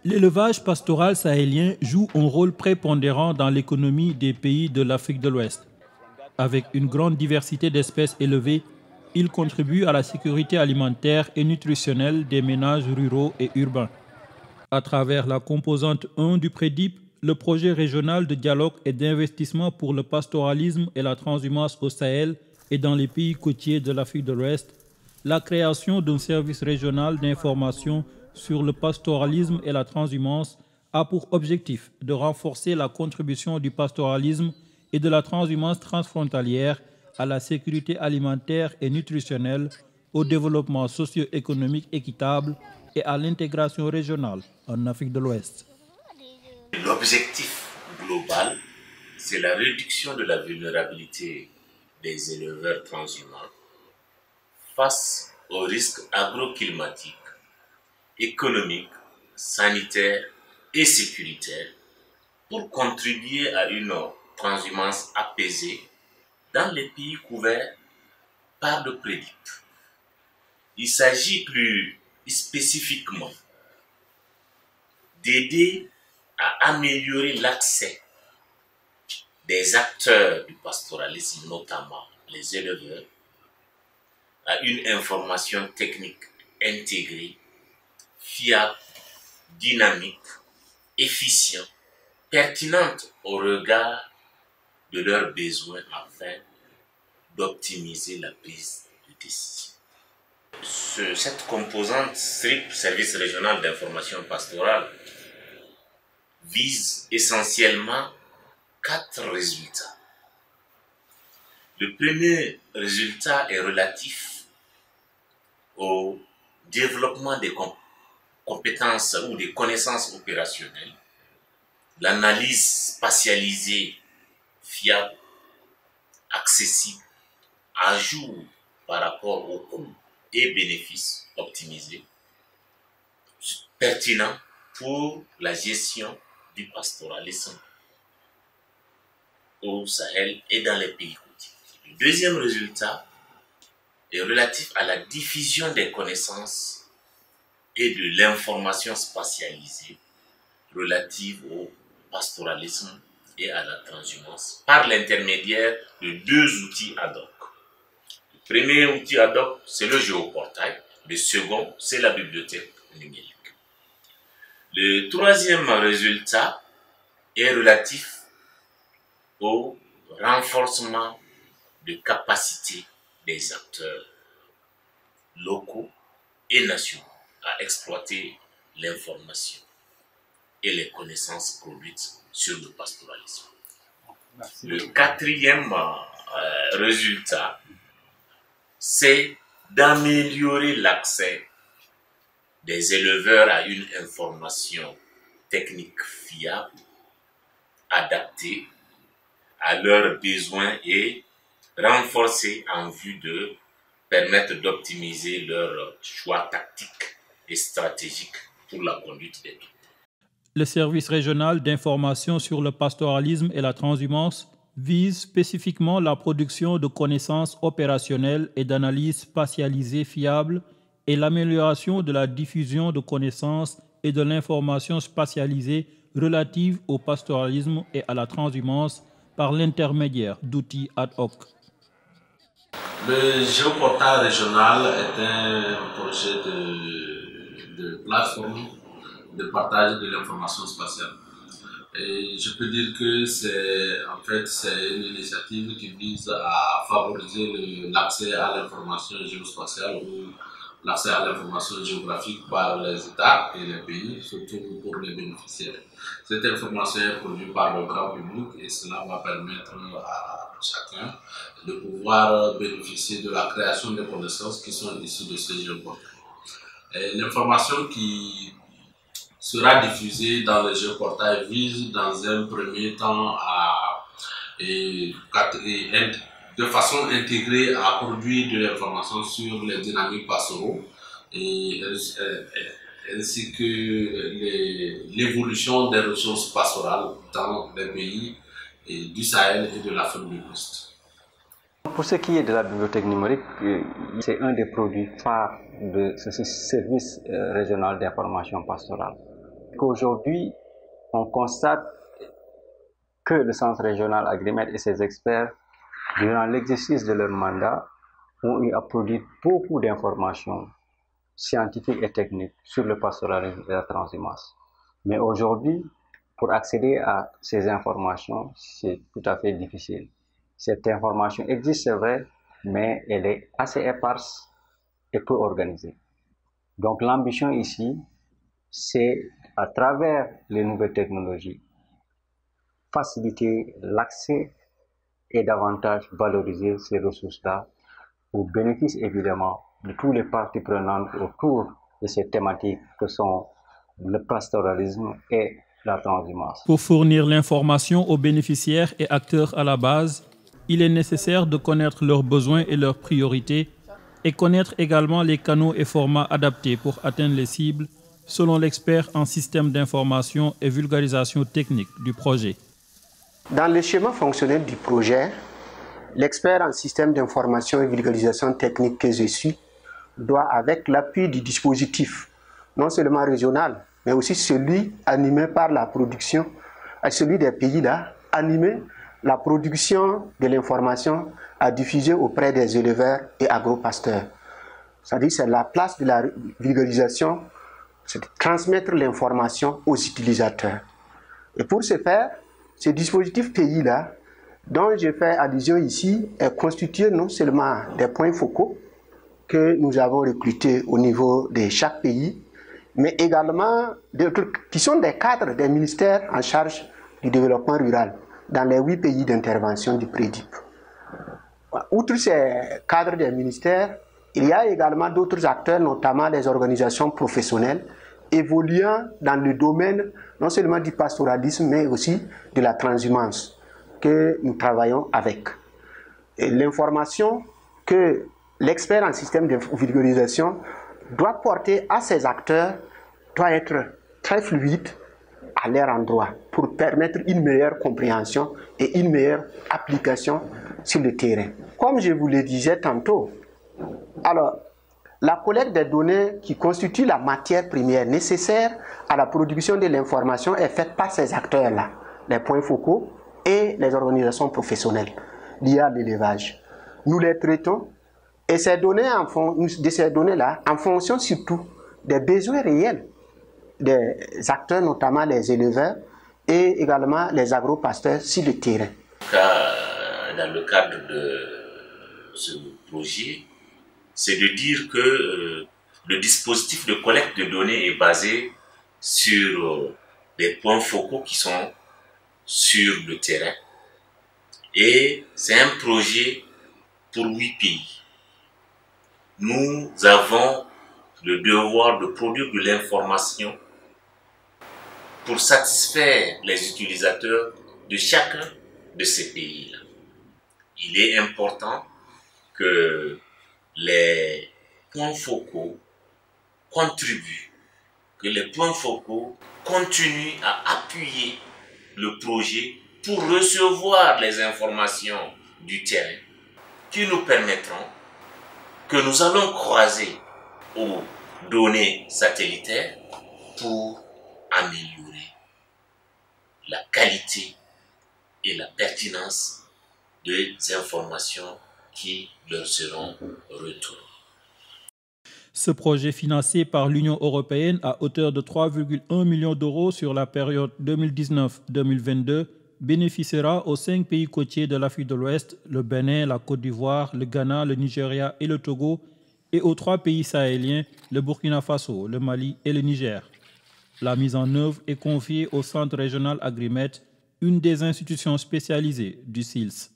L'élevage pastoral sahélien joue un rôle prépondérant dans l'économie des pays de l'Afrique de l'Ouest. Avec une grande diversité d'espèces élevées, il contribue à la sécurité alimentaire et nutritionnelle des ménages ruraux et urbains. À travers la composante 1 du PREDIP, le projet régional de dialogue et d'investissement pour le pastoralisme et la transhumance au Sahel et dans les pays côtiers de l'Afrique de l'Ouest, la création d'un service régional d'information sur le pastoralisme et la transhumance a pour objectif de renforcer la contribution du pastoralisme et de la transhumance transfrontalière à la sécurité alimentaire et nutritionnelle, au développement socio-économique équitable et à l'intégration régionale en Afrique de l'Ouest. L'objectif global, c'est la réduction de la vulnérabilité des éleveurs transhumants face aux risques agroclimatiques, économiques, sanitaires et sécuritaires pour contribuer à une transhumance apaisée dans les pays couverts par le PREDIP. Il s'agit plus spécifiquement d'aider à améliorer l'accès des acteurs du pastoralisme, notamment les éleveurs, à une information technique intégrée, fiable, dynamique, efficiente, pertinente au regard de leurs besoins afin d'optimiser la prise de décision. Cette composante SRIP, Service régional d'information pastorale, vise essentiellement 4 résultats. Le premier résultat est relatif au développement des compétences ou des connaissances opérationnelles, l'analyse spatialisée, fiable, accessible, à jour par rapport aux coûts et bénéfices optimisés, pertinent pour la gestion du pastoralisme au Sahel et dans les pays côtiers. Le deuxième résultat est relatif à la diffusion des connaissances et de l'information spatialisée relative au pastoralisme et à la transhumance par l'intermédiaire de 2 outils ad hoc. Le premier outil ad hoc, c'est le géoportail. Le second, c'est la bibliothèque numérique. Le troisième résultat est relatif au renforcement de capacités des acteurs locaux et nationaux à exploiter l'information et les connaissances produites sur le pastoralisme. Le quatrième résultat, c'est d'améliorer l'accès des éleveurs à une information technique fiable, adaptée à leurs besoins et renforcée en vue de permettre d'optimiser leurs choix tactiques et stratégiques pour la conduite des troupes. Le service régional d'information sur le pastoralisme et la transhumance vise spécifiquement la production de connaissances opérationnelles et d'analyses spatialisées fiables et l'amélioration de la diffusion de connaissances et de l'information spatialisée relative au pastoralisme et à la transhumance par l'intermédiaire d'outils ad hoc. Le géoportail régional est un projet de plateforme de partage de l'information spatiale. Et je peux dire que c'est une initiative qui vise à favoriser l'accès à l'information géospatiale ou l'accès à l'information géographique par les États et les pays, surtout pour les bénéficiaires. Cette information est produite par le grand public et cela va permettre à chacun de pouvoir bénéficier de la création des connaissances qui sont issues de ce géoportail. L'information qui sera diffusée dans le géoportail vise dans un premier temps de façon intégrée à produire de l'information sur les dynamiques pastoraux ainsi que l'évolution des ressources pastorales dans les pays du Sahel et de l'Afrique de l'Ouest. Pour ce qui est de la bibliothèque numérique, c'est un des produits phares de ce service régional d'information pastorale. Qu'aujourd'hui, on constate que le Centre régional Agrimet et ses experts, durant l'exercice de leur mandat, ont eu à produire beaucoup d'informations scientifiques et techniques sur le pastoralisme et la transhumance. Mais aujourd'hui, pour accéder à ces informations, c'est tout à fait difficile. Cette information existe, c'est vrai, mais elle est assez éparse et peu organisée. Donc l'ambition ici, c'est à travers les nouvelles technologies, faciliter l'accès et davantage valoriser ces ressources-là au bénéfice évidemment de tous les parties prenantes autour de ces thématiques que sont le pastoralisme et la transhumance. Pour fournir l'information aux bénéficiaires et acteurs à la base, il est nécessaire de connaître leurs besoins et leurs priorités et connaître également les canaux et formats adaptés pour atteindre les cibles selon l'expert en système d'information et vulgarisation technique du projet. Dans le schéma fonctionnel du projet, l'expert en système d'information et vulgarisation technique que je suis doit, avec l'appui du dispositif, non seulement régional, mais aussi celui animé par la production, celui des pays-là, animer la production de l'information à diffuser auprès des éleveurs et agro-pasteurs. C'est-à-dire c'est la place de la vulgarisation, c'est de transmettre l'information aux utilisateurs. Et pour ce faire, ce dispositif pays-là, dont je fais allusion ici, est constitué non seulement des points focaux que nous avons recrutés au niveau de chaque pays, mais également qui sont des cadres des ministères en charge du développement rural dans les 8 pays d'intervention du PREDIP. Outre ces cadres des ministères, il y a également d'autres acteurs, notamment les organisations professionnelles, évoluant dans le domaine non seulement du pastoralisme, mais aussi de la transhumance que nous travaillons avec. L'information que l'expert en système de vulgarisation doit porter à ces acteurs doit être très fluide à leur endroit pour permettre une meilleure compréhension et une meilleure application sur le terrain. Comme je vous le disais tantôt, alors, la collecte des données qui constituent la matière première nécessaire à la production de l'information est faite par ces acteurs-là, les points focaux et les organisations professionnelles liées à l'élevage. Nous les traitons et ces données-là, en fonction surtout des besoins réels des acteurs, notamment les éleveurs et également les agro-pasteurs sur le terrain. Dans le cadre de ce projet, c'est de dire que le dispositif de collecte de données est basé sur des points focaux qui sont sur le terrain. Et c'est un projet pour 8 pays. Nous avons le devoir de produire de l'information pour satisfaire les utilisateurs de chacun de ces pays-là. Il est important que les points focaux contribuent, que les points focaux continuent à appuyer le projet pour recevoir les informations du terrain qui nous permettront, que nous allons croiser aux données satellitaires pour améliorer la qualité et la pertinence des informations qui leur seront retournées. Ce projet financé par l'Union européenne à hauteur de 3,1 millions d'euros sur la période 2019-2022 bénéficiera aux 5 pays côtiers de l'Afrique de l'Ouest, le Bénin, la Côte d'Ivoire, le Ghana, le Nigeria et le Togo, et aux 3 pays sahéliens, le Burkina Faso, le Mali et le Niger. La mise en œuvre est confiée au Centre régional Agrimet, une des institutions spécialisées du CILS.